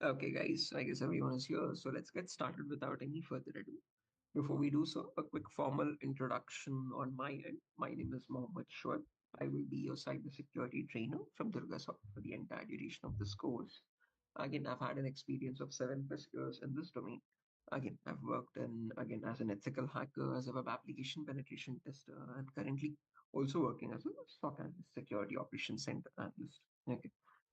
Okay, guys, I guess everyone is here, so let's get started without any further ado. Before we do so, a quick formal introduction on my end. My name is Mr.SHOAIB. I will be your cybersecurity trainer from Durga for the entire duration of this course. Again, I've had an experience of 7+ years in this domain. Again, I've worked as an ethical hacker, as a web application penetration tester, and currently also working as a SOC analyst, security operations center analyst. Okay.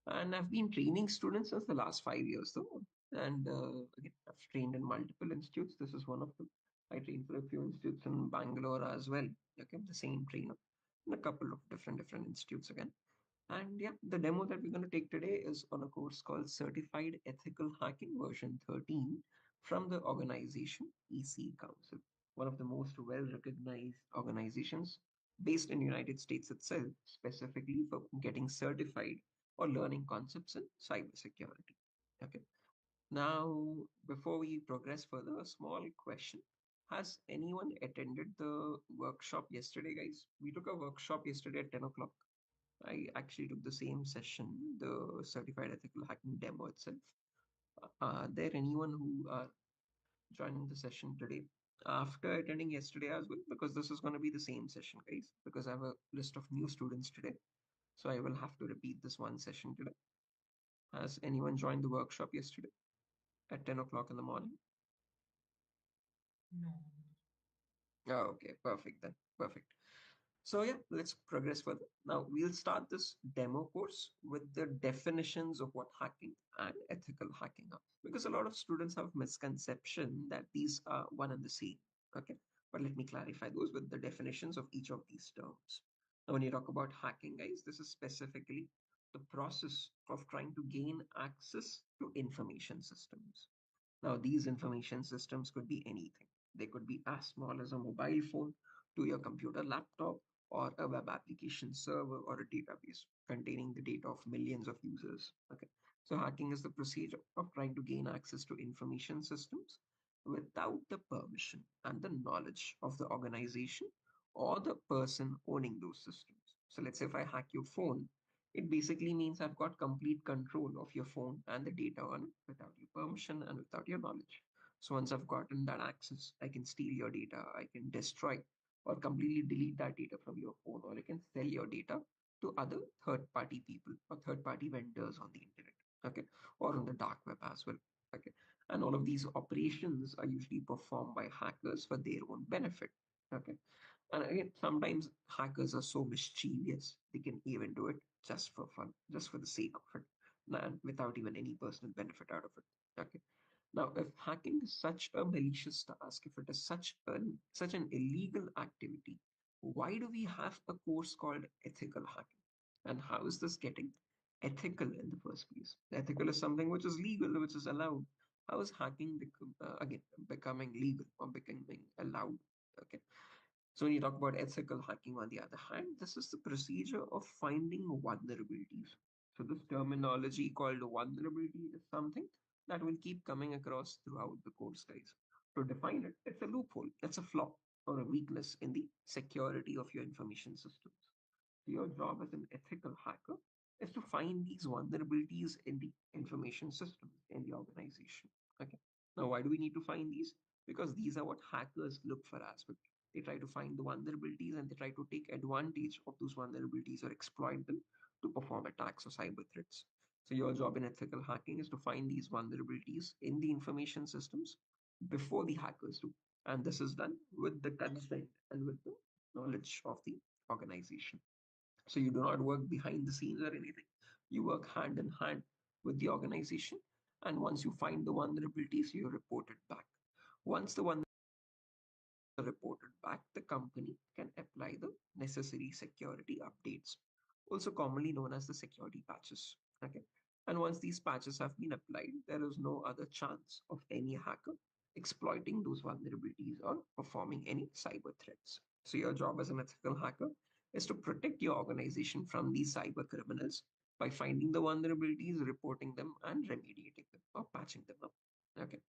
And I've been training students since the last 5 years, though. And again, I've trained in multiple institutes. This is one of them. I trained for a few institutes in Bangalore as well. Okay, the same trainer in a couple of different institutes again. And yeah, the demo that we're going to take today is on a course called Certified Ethical Hacking version 13 from the organization EC Council, one of the most well-recognized organizations based in United States itself, specifically for getting certified or learning concepts in cybersecurity. Okay. Now, before we progress further, a small question. Has anyone attended the workshop yesterday, guys? We took a workshop yesterday at 10 o'clock. I actually took the same session, the certified ethical hacking demo itself. Are there anyone who are joining the session today after attending yesterday as well? Because this is going to be the same session, guys, because I have a list of new students today. So I will have to repeat this one session today. Has anyone joined the workshop yesterday at 10 o'clock in the morning? No. Oh, okay, perfect then. Perfect. So yeah, let's progress further. Now we'll start this demo course with the definitions of what hacking and ethical hacking are. Because a lot of students have misconception that these are one and the same. Okay. But let me clarify those with the definitions of each of these terms. Now, when you talk about hacking, guys, this is specifically the process of trying to gain access to information systems. Now, these information systems could be anything. They could be as small as a mobile phone to your computer laptop or a web application server or a database containing the data of millions of users. Okay. So hacking is the procedure of trying to gain access to information systems without the permission and the knowledge of the organization or the person owning those systems. So let's say if I hack your phone, it basically means I've got complete control of your phone and the data on it without your permission and without your knowledge. So once I've gotten that access, I can steal your data, I can destroy or completely delete that data from your phone, or I can sell your data to other third-party people or third-party vendors on the internet, okay, or on the dark web as well, okay. And all of these operations are usually performed by hackers for their own benefit, okay. And again, sometimes hackers are so mischievous, they can even do it just for fun, just for the sake of it, and without even any personal benefit out of it. Okay. Now, if hacking is such a malicious task, if it is such an illegal activity, why do we have a course called ethical hacking? And how is this getting ethical in the first place? Ethical is something which is legal, which is allowed. How is hacking again becoming legal or becoming allowed? Okay. So when you talk about ethical hacking, on the other hand, this is the procedure of finding vulnerabilities. So this terminology called vulnerability is something that will keep coming across throughout the course, guys. To define it, it's a loophole, it's a flaw or a weakness in the security of your information systems. So your job as an ethical hacker is to find these vulnerabilities in the information systems in the organization. Okay. Now, why do we need to find these? Because these are what hackers look for as well. They try to find the vulnerabilities and they try to take advantage of those vulnerabilities or exploit them to perform attacks or cyber threats. So your job in ethical hacking is to find these vulnerabilities in the information systems before the hackers do. And this is done with the consent and with the knowledge of the organization. So you do not work behind the scenes or anything. You work hand in hand with the organization. And once you find the vulnerabilities, you report it back. Once the vulnerabilities are reported back, the company can apply the necessary security updates, also commonly known as the security patches. Okay. And once these patches have been applied, there is no other chance of any hacker exploiting those vulnerabilities or performing any cyber threats. So your job as an ethical hacker is to protect your organization from these cyber criminals by finding the vulnerabilities, reporting them, and remediating them or patching them up. Okay.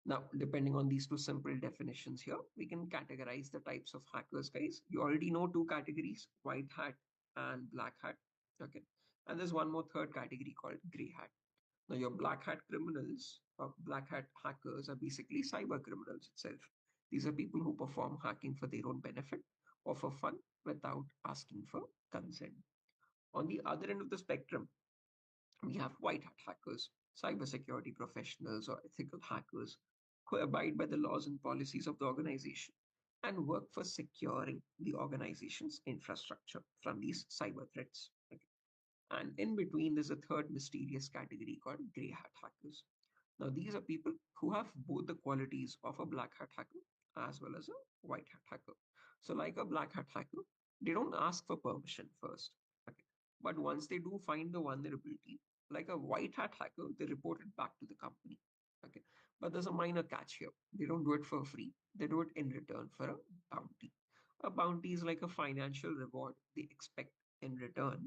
Now, depending on these two simple definitions here, we can categorize the types of hackers, guys. You already know two categories, white hat and black hat. Okay. And there's one more third category called gray hat. Now, your black hat criminals or black hat hackers are basically cyber criminals itself. These are people who perform hacking for their own benefit or for fun without asking for consent. On the other end of the spectrum, we have white hat hackers, cybersecurity professionals, or ethical hackers who abide by the laws and policies of the organization and work for securing the organization's infrastructure from these cyber threats. Okay. And in between, there's a third mysterious category called gray hat hackers. Now, these are people who have both the qualities of a black hat hacker as well as a white hat hacker. So, like a black hat hacker, they don't ask for permission first. Okay. But once they do find the vulnerability, like a white hat hacker, they report it back to the company. Okay. But there's a minor catch here. They don't do it for free. They do it in return for a bounty. A bounty is like a financial reward they expect in return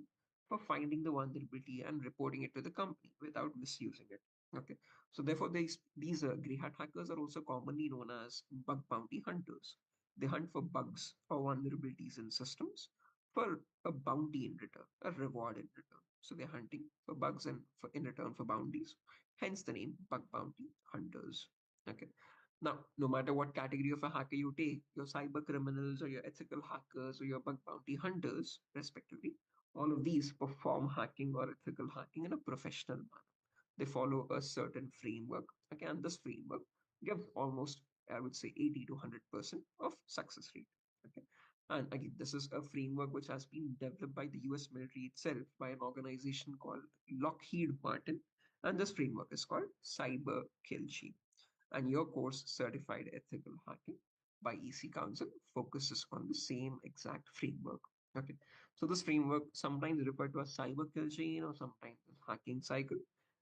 for finding the vulnerability and reporting it to the company without misusing it. Okay. So therefore, these grey hat hackers are also commonly known as bug bounty hunters. They hunt for bugs or vulnerabilities in systems for a bounty in return, a reward in return. So they're hunting for bugs and in return for bounties. Hence the name bug bounty hunters. Okay. Now, no matter what category of a hacker you take, your cyber criminals or your ethical hackers or your bug bounty hunters, respectively, all of these perform hacking or ethical hacking in a professional manner. They follow a certain framework. Again, this framework gives almost, I would say, 80 to 100% of success rate. Okay. And again, this is a framework which has been developed by the US military itself by an organization called Lockheed Martin. And this framework is called Cyber Kill Sheet. And your course, Certified Ethical Hacking by EC Council, focuses on the same exact framework. Okay. So this framework, sometimes referred to as cyber kill chain or sometimes as hacking cycle,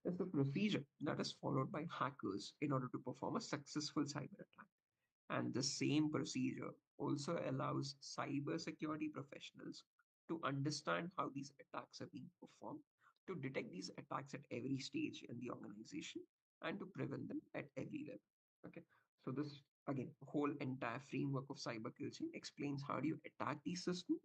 is the procedure that is followed by hackers in order to perform a successful cyber attack. And the same procedure also allows cybersecurity professionals to understand how these attacks are being performed, to detect these attacks at every stage in the organization, and to prevent them at every level. Okay, so this again, whole entire framework of cyber kill chain explains how do you attack these systems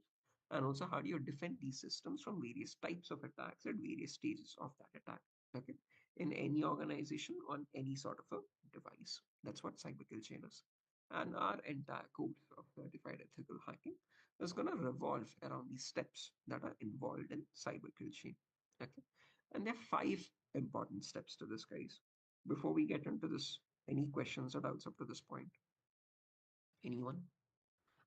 and also how do you defend these systems from various types of attacks at various stages of that attack. Okay, in any organization on any sort of a device. That's what cyber kill chain is. And our entire course of certified ethical hacking is going to revolve around these steps that are involved in cyber kill chain. Okay. And there are five important steps to this, guys. Before we get into this, any questions or doubts up to this point? Anyone?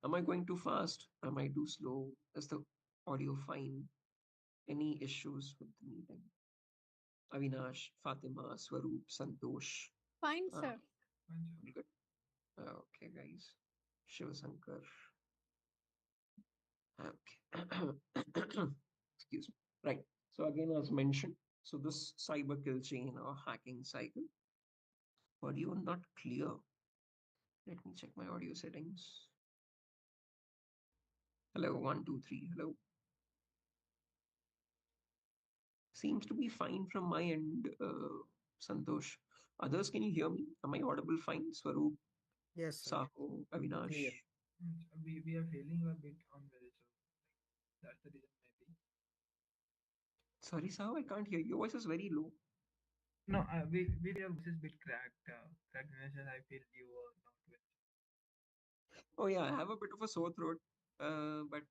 Am I going too fast? Am I too slow? Is the audio fine? Any issues with the meeting? Avinash, Fatima, Swaroop, Santosh. Fine, Uh, sir. all good. Okay, guys. Shiva Shankar. Okay. Excuse me. Right. So again, as mentioned, so this cyber kill chain or hacking cycle, audio not clear. Let me check my audio settings. Hello, one, two, three. Hello. Seems to be fine from my end, Santosh. Others, can you hear me? Am I audible fine? Swaroop, Yes, sir. Saho, Avinash. Clear. We are feeling a bit unwell, so that's the reason maybe. Sorry, Saho, I can't hear you. Your voice is very low. No, we your voice is bit cracked. Cracked in the sense I feel you are not well. Oh yeah, I have a bit of a sore throat, but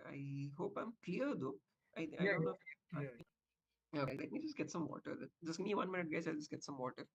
I hope I'm clear though. I Yeah, don't know. yeah, clear. Okay, let me just get some water. Just give me 1 minute, guys. I'll just get some water.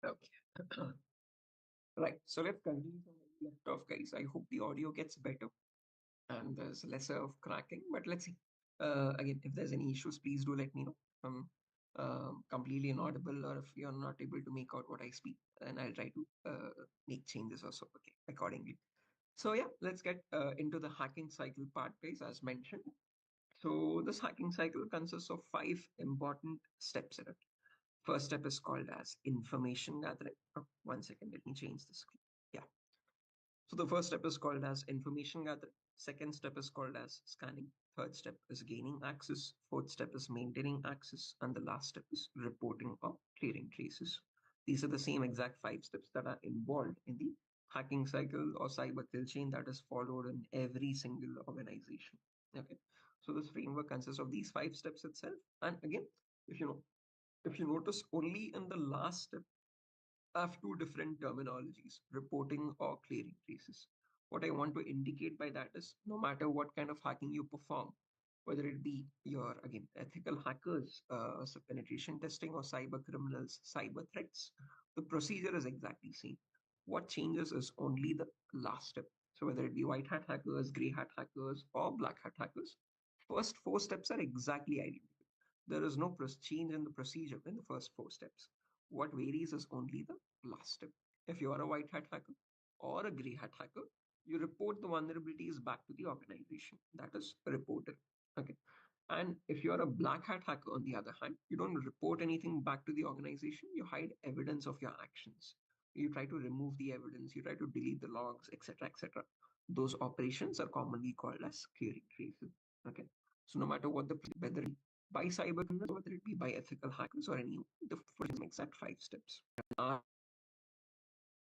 Okay. Right. So let's continue from where we left off, guys. I hope the audio gets better and there's lesser of cracking. But let's see. Again, if there's any issues, please do let me know. If I'm completely inaudible or if you're not able to make out what I speak, then I'll try to make changes also, okay, accordingly. So yeah, let's get into the hacking cycle part, guys, as mentioned. So this hacking cycle consists of five important steps in it. First step is called as information gathering. Oh, 1 second, let me change this. Yeah. So the first step is called as information gathering. Second step is called as scanning. Third step is gaining access. Fourth step is maintaining access. And the last step is reporting or clearing traces. These are the same exact five steps that are involved in the hacking cycle or cyber kill chain that is followed in every single organization. Okay. So this framework consists of these five steps itself. And again, if you know, if you notice, only in the last step have two different terminologies, reporting or clearing traces. What I want to indicate by that is no matter what kind of hacking you perform, whether it be your, again, ethical hackers, so penetration testing, or cyber criminals, cyber threats, the procedure is exactly same. What changes is only the last step. So whether it be white hat hackers, gray hat hackers, or black hat hackers, first four steps are exactly identical. There is no change in the procedure in the first four steps. What varies is only the last step. If you are a white hat hacker or a gray hat hacker, you report the vulnerabilities back to the organization. That is reported. Okay. And if you are a black hat hacker, on the other hand, you don't report anything back to the organization. You hide evidence of your actions. You try to remove the evidence. You try to delete the logs, etc., etc. Those operations are commonly called as clearing traces. Okay. So no matter what the whether it be by cyber criminals, whether it be by ethical hackers or anyone, the full exact five steps. Our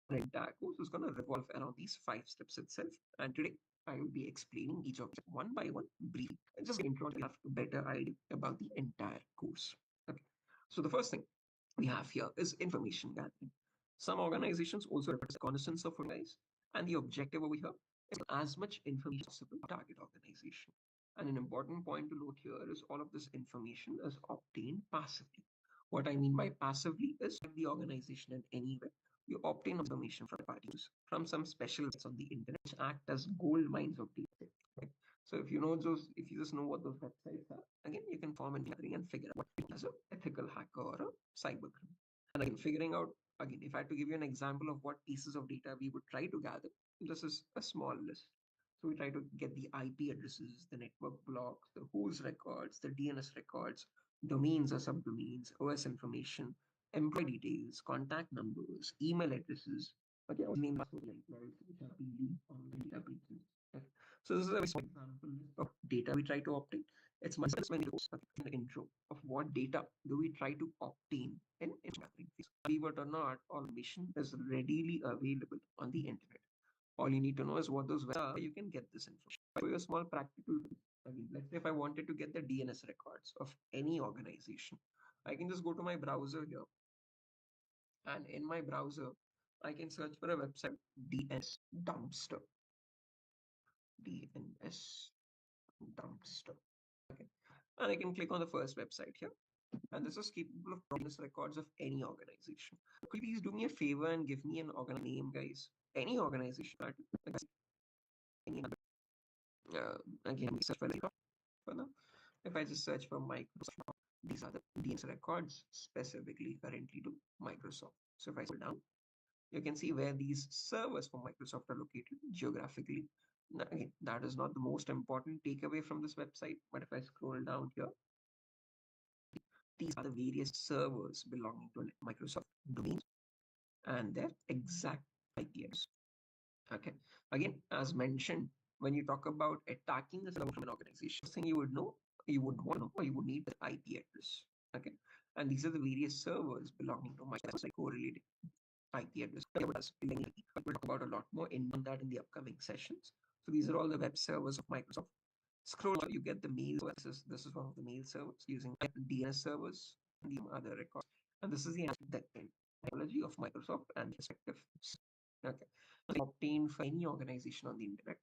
entire course is going to revolve around these five steps itself. And today I will be explaining each of them one by one briefly. Just an intro to have a better idea about the entire course. Okay. So the first thing we have here is information gathering. Some organizations also represent reconnaissance of guys, and the objective over here is as much information as possible to target organization. And an important point to note here is all of this information is obtained passively. What I mean by passively is the organization in any way. You obtain information from parties, from some special sites on the internet, which act as gold mines of data. Right? So if you know those, if you just know what those websites are, again, you can form an gathering and figure out what it is an ethical hacker or a cyber criminal. And again, figuring out, again, if I had to give you an example of what pieces of data we would try to gather, this is a small list. So we try to get the IP addresses, the network blocks, the host records, the DNS records, domains or subdomains, OS information, employee details, contact numbers, email addresses. Okay, our name password employees which have been leaked on the data breaches. Okay. So this is a very small example of data we try to obtain. It's much less when it goes in the intro of what data do we try to obtain in gathering phase. Believe it or not, all information is readily available on the internet. All you need to know is what those are. You can get this information. For a small practical, again, let's say if I wanted to get the DNS records of any organization, I can just go to my browser here, and in my browser, I can search for a website DNS dumpster, DNS dumpster. Okay, and I can click on the first website here, and this is capable of DNS records of any organization. Could you please do me a favor and give me an organ name, guys? Any organization, any again, search for now. If I just search for Microsoft, these are the DNS records specifically currently to Microsoft. So if I scroll down, you can see where these servers for Microsoft are located geographically. Now, again, that is not the most important takeaway from this website, but if I scroll down here, these are the various servers belonging to Microsoft domains and their exact IP address. Okay. Again, as mentioned, when you talk about attacking a server from an organization, first thing you would know, you would want to know, or you would need the IP address. Okay. And these are the various servers belonging to Microsoft, like correlated IP address. We'll talk about a lot more on that in the upcoming sessions. So these are all the web servers of Microsoft. Scroll up, you get the mail. This is one of the mail servers using DNS servers and the other records. And this is the technology of Microsoft and respective. Okay. Obtained for any organization on the internet.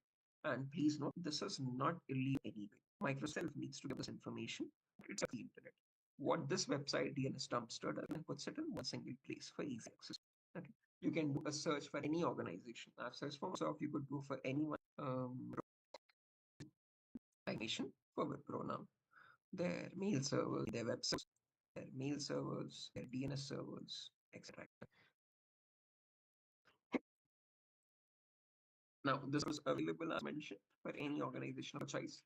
And please note, this is not illegal anyway. Microsoft needs to give this information. It's the internet. what this website DNS dumpster does and puts it in one single place for easy access. Okay. You can do a search for any organization. I've searched for myself. You could go for anyone. Nation for Wipro now. Their mail servers, their websites, their mail servers, their DNS servers, etc. Now, this was available as mentioned for any organization of choice.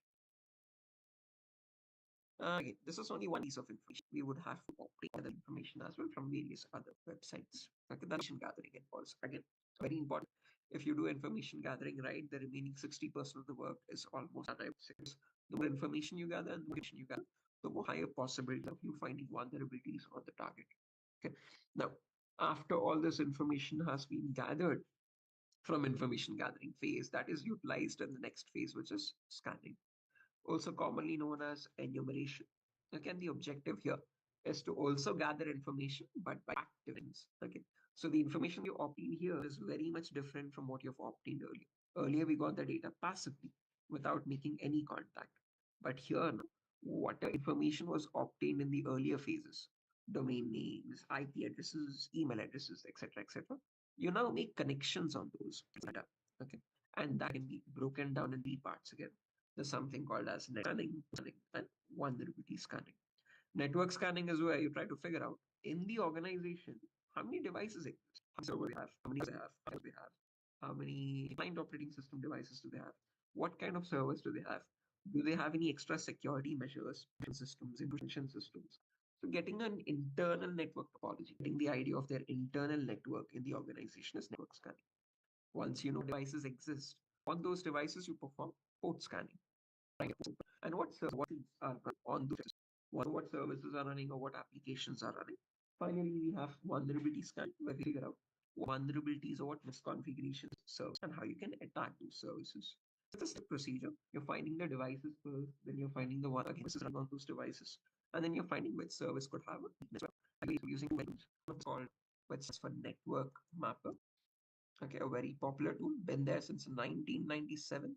Again, this is only one piece of information. We would have to obtain other information as well from various other websites. Okay, the information gathering involves, again, very important. If you do information gathering right, the remaining 60% of the work is almost done, I would say. The more information you gather and the more information you gather, the more higher possibility of you finding vulnerabilities on the target. Okay. Now, after all this information has been gathered from information gathering phase, that is utilized in the next phase, which is scanning, also commonly known as enumeration. Again, the objective here is to also gather information, but by active means. Okay. So the information you obtain here is very much different from what you've obtained earlier. Earlier, we got the data passively without making any contact. But here, now, whatever information was obtained in the earlier phases, domain names, IP addresses, email addresses, etc., you now make connections on those data. Okay. And that can be broken down in three parts again. There's something called as net scanning and vulnerability scanning. Network scanning is where you try to figure out in the organization how many devices exist, how many servers they have, how many users they have, how many client operating system devices do they have, what kind of servers do they have any extra security measures, systems, intrusion systems. So getting an internal network topology, getting the idea of their internal network in the organization is network scanning. Once you know devices exist, on those devices you perform port scanning and what services are on those, what services are running or what applications are running. Finally, we have vulnerability scan where we figure out what vulnerabilities or what misconfigurations serve and how you can attack those services. It's a step procedure. You're finding the devices first, then you're finding the one again, this is run on those devices, and then you're finding which service could have a weakness. Again, using what's called which is for network mapper. Okay, a very popular tool, been there since 1997.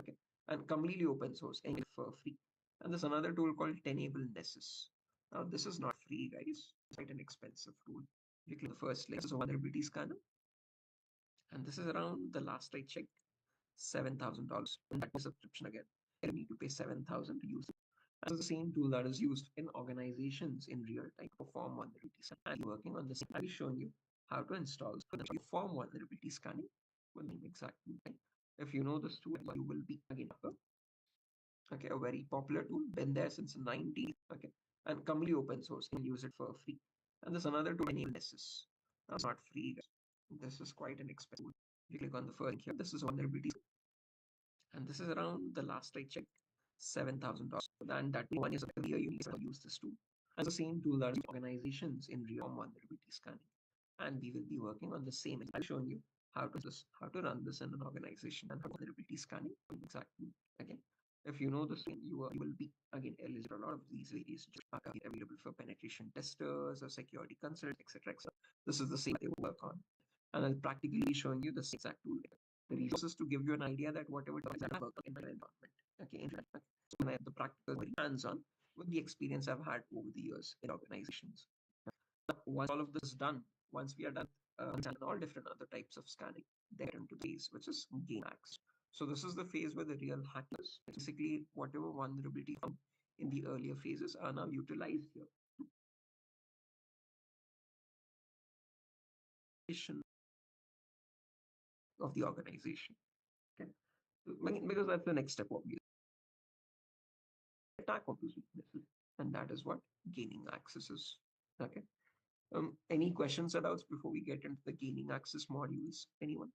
Okay, and completely open source and for free. And there's another tool called Tenable Nessus. Now, this is not free, guys. It's quite an expensive tool. You click the first link, this is a vulnerability scanner, and this is around the last I checked, $7,000. And that is subscription again. You need to pay 7,000 to use it. And it's the same tool that is used in organizations in real time to perform vulnerability scanning. And working on this, I'll be showing you how to install perform vulnerability scanning with the exact tool. If you know this tool, you will be again okay, a very popular tool, been there since the 90s, okay, and completely open source, and use it for free. And there's another tool named Nessus. Now, it's not free, guys. This is quite an expensive tool. You click on the first link here, this is vulnerability, and this is around the last I checked, $7,000. And that 1 year every year you need to use this tool. And the same tool that is organizations in real vulnerability scanning. And we will be working on the same. I'm showing you how to run this in an organization and how vulnerability scanning exactly. Again, if you know this, you will be again eligible. A lot of these various jobs are available for penetration testers or security consultants, etc. This is the same they will work on, and I'll practically be showing you the same exact tool. The resources to give you an idea that whatever device I work on in my environment, okay, so I have the practical, very hands-on with the experience I've had over the years in organizations. Once all of this is done, once we are done, and all different other types of scanning, they get into phase, which is gain access. So this is the phase where the real hackers, basically whatever vulnerability found in the earlier phases are now utilized here. Of the organization. Okay. Because that's the next step, obviously. Attack on those weaknesses. And that is what gaining access is. Okay. Any questions or doubts before we get into the gaining access modules? Anyone?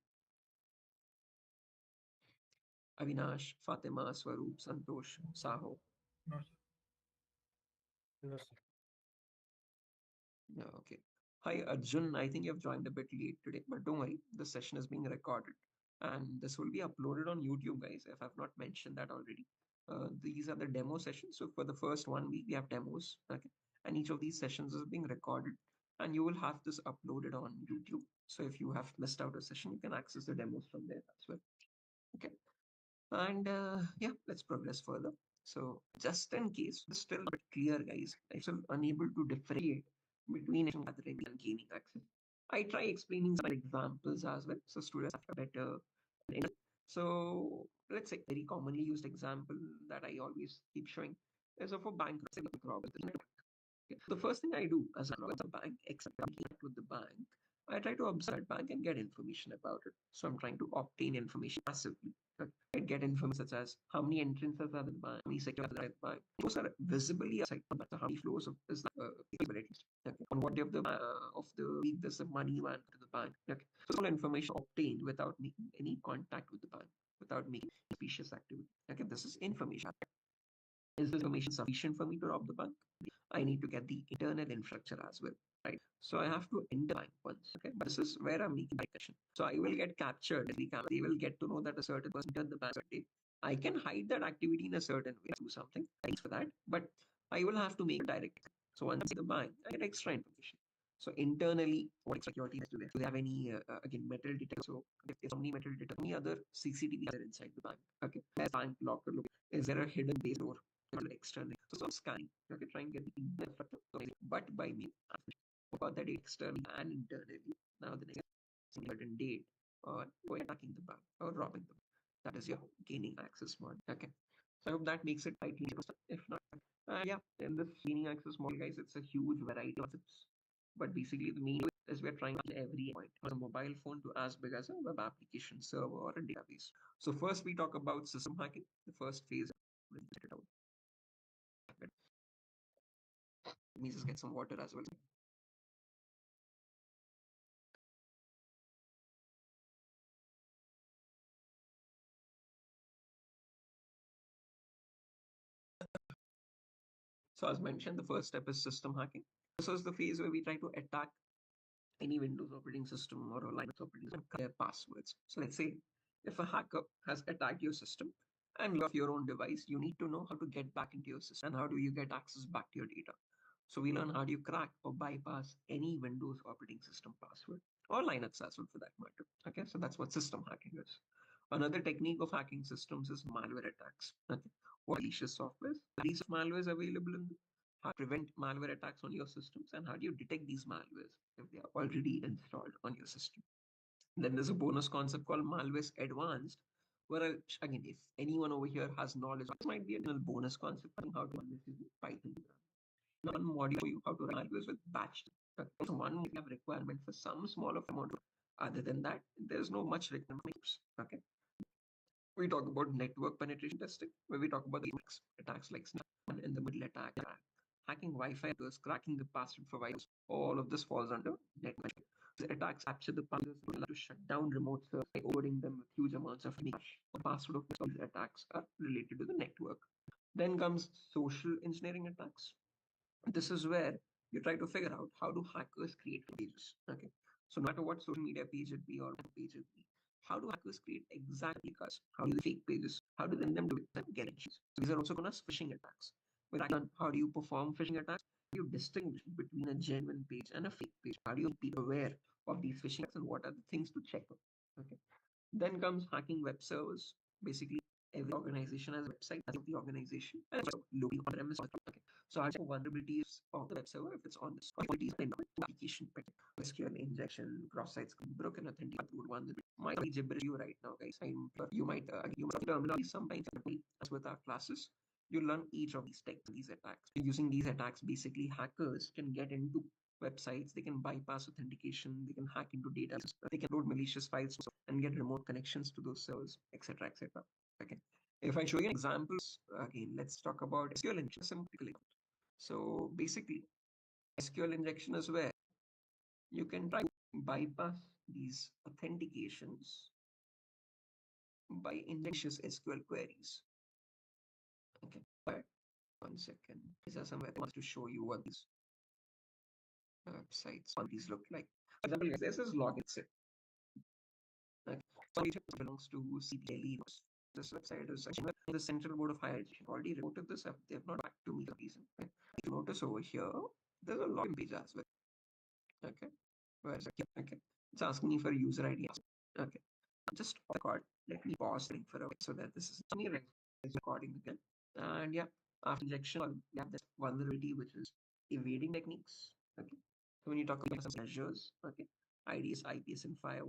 Avinash, Fatima, Swaroop, Santosh, Saho. No, sir. No, sir. Yeah, okay. Hi, Arjun. I think you've joined a bit late today, but don't worry. The session is being recorded and this will be uploaded on YouTube, guys, if I've not mentioned that already. These are the demo sessions. So for the first 1 week, we have demos. Okay. And each of these sessions is being recorded and you will have this uploaded on YouTube. So if you have missed out a session, you can access the demos from there as well. Okay. And yeah, let's progress further. So just in case, it's still not clear, guys. I'm still unable to differentiate between information gathering and gaining access. I try explaining some examples as well, so students have a better. So let's say very commonly used example that I always keep showing is of a bank robbery. Okay. The first thing I do as a bank, except with the bank, I try to observe that bank and get information about it. So I'm trying to obtain information passively. Okay. I get information such as how many entrances are in the bank, how many sectors are in the bank. Those are visibly outside the bank. So how many flows of is the capabilities. Okay. On what day of the week does the money went to the bank. Okay. So all information obtained without making any contact with the bank, without making suspicious activity. Okay. This is information. Is this information sufficient for me to rob the bank? I need to get the internal infrastructure as well, right? So I have to enter bank once, okay? But this is where I'm making my connection. So I will get captured. They will get to know that a certain person entered the bank. I can hide that activity in a certain way, do something. Thanks for that. But I will have to make a direct. So once I the bank, I get extra information. So internally, what security is do they have any again metal detector? So if how many metal detector, how many other CCTV are inside the bank? Okay, bank locker. Is there a hidden base door? External. So I'm scanning. Okay, trying to get the infrastructure. But by me, about that externally and internally. Now the next certain date or attacking the bank or robbing them. That is your gaining access model. Okay. So I hope that makes it tightly. If not, yeah, in this gaining access model, guys, it's a huge variety of concepts. But basically, the main is we're trying to every point from a mobile phone to as big as a web application server or a database. So first, we talk about system hacking. The first phase. Let me just get some water as well. So as mentioned, the first step is system hacking. This is the phase where we try to attack any Windows operating system or a Linux operating system and their passwords. So let's say if a hacker has attacked your system and you have your own device, you need to know how to get back into your system and how do you get access back to your data. So we learn how do you crack or bypass any Windows operating system password or Linux as well for that matter. Okay, so that's what system hacking is. Another technique of hacking systems is malware attacks. Okay, what malicious software? These malwares available in how to prevent malware attacks on your systems and how do you detect these malwares if they are already installed on your system. Then there's a bonus concept called malwares advanced, where again, if anyone over here has knowledge, this might be a little bonus concept on how to malware is Python. One module for you how to run malwares with batch. So one we have requirement for some small of amount. Other than that, there's no much requirements. Okay. We talk about network penetration testing, where we talk about the attacks like snap in the middle attack, hacking Wi-Fi, cracking the password for virus. All of this falls under network. The attacks capture the passwords to shut down remote servers by overloading them with huge amounts of cache. The password of these attacks are related to the network. Then comes social engineering attacks. This is where you try to figure out how do hackers create pages. Okay, so no matter what social media page it be or what page it be, how do hackers create exactly cars? How do they fake pages? How do they them do it and get it? So these are also known as phishing attacks. How do you perform phishing attacks? How do you distinguish between a genuine page and a fake page? How do you be aware of these phishing attacks and what are the things to check on? Okay. Then comes hacking web servers. Basically, every organization has a website of the organization and it's local on premise. Okay. So our vulnerabilities of the web server if it's on this vulnerabilities in the application, SQL injection, cross-site broken authentic one that might be gibberish you right now, guys. You might terminology sometimes as with our classes. You learn each of these these attacks. Using these attacks, basically hackers can get into websites, they can bypass authentication, they can hack into data, they can load malicious files and get remote connections to those servers, etc. etc. Okay. If I show you examples, again, let's talk about SQL injection. So basically, SQL injection is where you can try to bypass these authentications by injecting SQL queries. Okay, but 1 second. These are some websites to show you what these websites, what these look like. For example, this is login set. Okay. So it belongs to CPLE. This website is actually the Central Board of Higher Education. Already reported this up. They have not back to me the reason. Okay. If you notice over here, there's a login page as well. Okay. Where is it? Okay. It's asking me for user ID. Okay. Just record. Let me pause for a while so that this is me recording again. And yeah, after injection, we have this vulnerability, which is evading techniques. Okay. So when you talk about some measures, okay, IDS, IPS, and firewall.